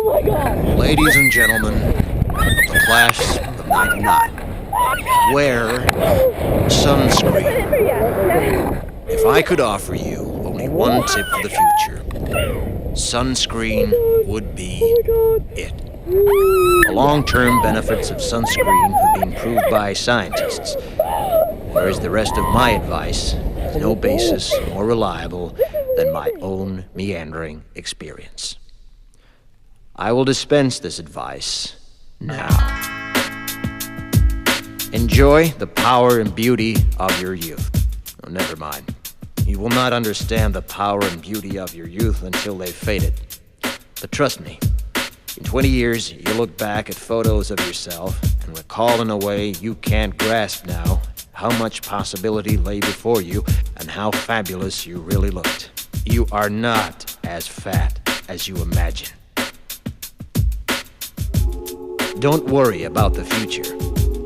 my God! Ladies and gentlemen of the class of '99, wear sunscreen. If I could offer you only one tip for the future, sunscreen would be it. The long-term benefits of sunscreen have been proved by scientists, whereas the rest of my advice has no basis more reliable than my own meandering experience. I will dispense this advice now. Enjoy the power and beauty of your youth. Oh, never mind. You will not understand the power and beauty of your youth until they've faded. But trust me, in 20 years, you'll look back at photos of yourself and recall in a way you can't grasp now how much possibility lay before you and how fabulous you really looked. You are not as fat as you imagine. Don't worry about the future,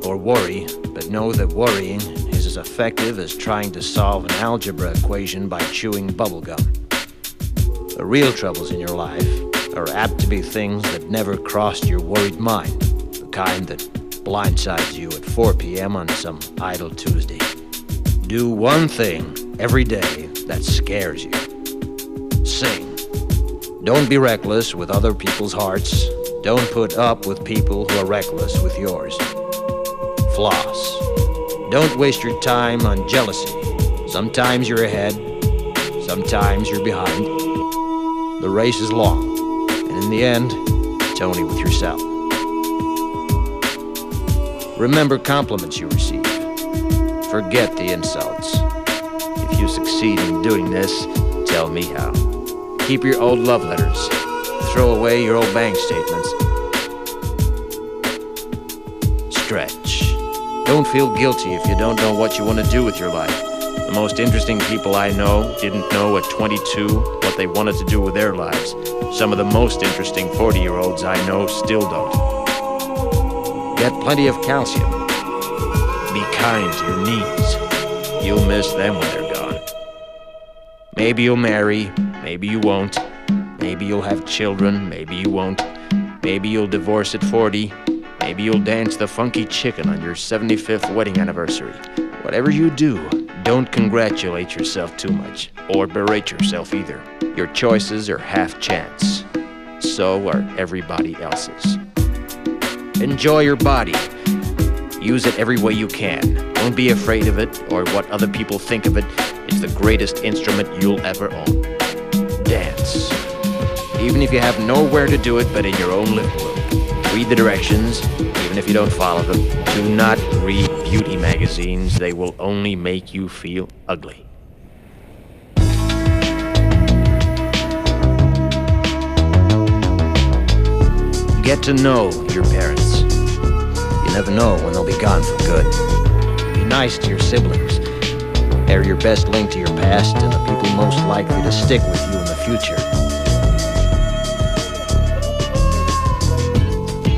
or worry, but know that worrying is as effective as trying to solve an algebra equation by chewing bubblegum. The real troubles in your life are apt to be things that never crossed your worried mind, the kind that blindsides you at 4 p.m. on some idle Tuesday. Do one thing every day that scares you. Sing. Don't be reckless with other people's hearts. Don't put up with people who are reckless with yours. Floss. Don't waste your time on jealousy. Sometimes you're ahead, sometimes you're behind. The race is long, and in the end, it's only with yourself. Remember compliments you receive. Forget the insults. If you succeed in doing this, tell me how. Keep your old love letters. Throw away your old bank statements. Stretch. Don't feel guilty if you don't know what you want to do with your life. The most interesting people I know didn't know at 22 what they wanted to do with their lives. Some of the most interesting 40-year-olds I know still don't. Get plenty of calcium. Be kind to your knees. You'll miss them when they're gone. Maybe you'll marry, maybe you won't. Maybe you'll have children, maybe you won't. Maybe you'll divorce at 40. Maybe you'll dance the funky chicken on your 75th wedding anniversary. Whatever you do, don't congratulate yourself too much, or berate yourself either. Your choices are half chance. So are everybody else's. Enjoy your body. Use it every way you can. Don't be afraid of it or what other people think of it. It's the greatest instrument you'll ever own. Dance. Even if you have nowhere to do it but in your own living room. Read the directions, even if you don't follow them. Do not read beauty magazines. They will only make you feel ugly. Get to know your parents. You never know when they'll be gone for good. Be nice to your siblings. They're your best link to your past and the people most likely to stick with you in the future.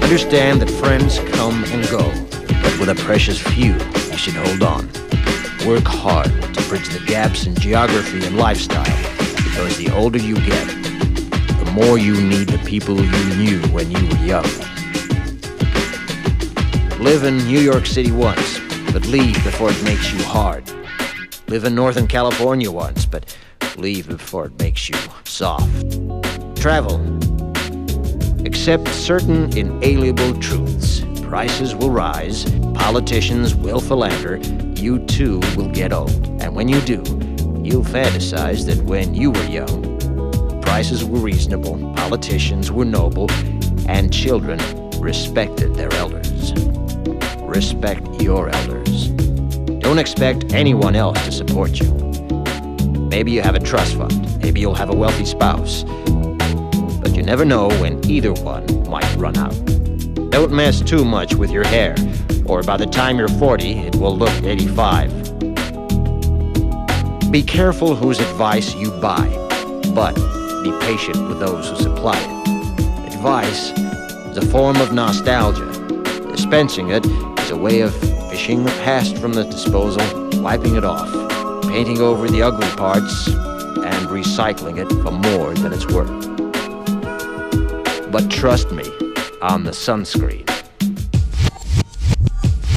Understand that friends come and go, but with a precious few, you should hold on. Work hard to bridge the gaps in geography and lifestyle, because the older you get, the more you need the people you knew when you were young. Live in New York City once, but leave before it makes you hard. Live in Northern California once, but leave before it makes you soft. Travel. Accept certain inalienable truths. Prices will rise, politicians will philander, you too will get old. And when you do, you'll fantasize that when you were young, prices were reasonable, politicians were noble, and children respected their elders. Respect your elders. Don't expect anyone else to support you. Maybe you have a trust fund, maybe you'll have a wealthy spouse, but you never know when either one might run out. Don't mess too much with your hair, or by the time you're 40, it will look 85. Be careful whose advice you buy, but be patient with those who supply it. Advice is a form of nostalgia. Dispensing it is a way of fishing the past from the disposal, wiping it off, painting over the ugly parts, and recycling it for more than it's worth. But trust me on the sunscreen.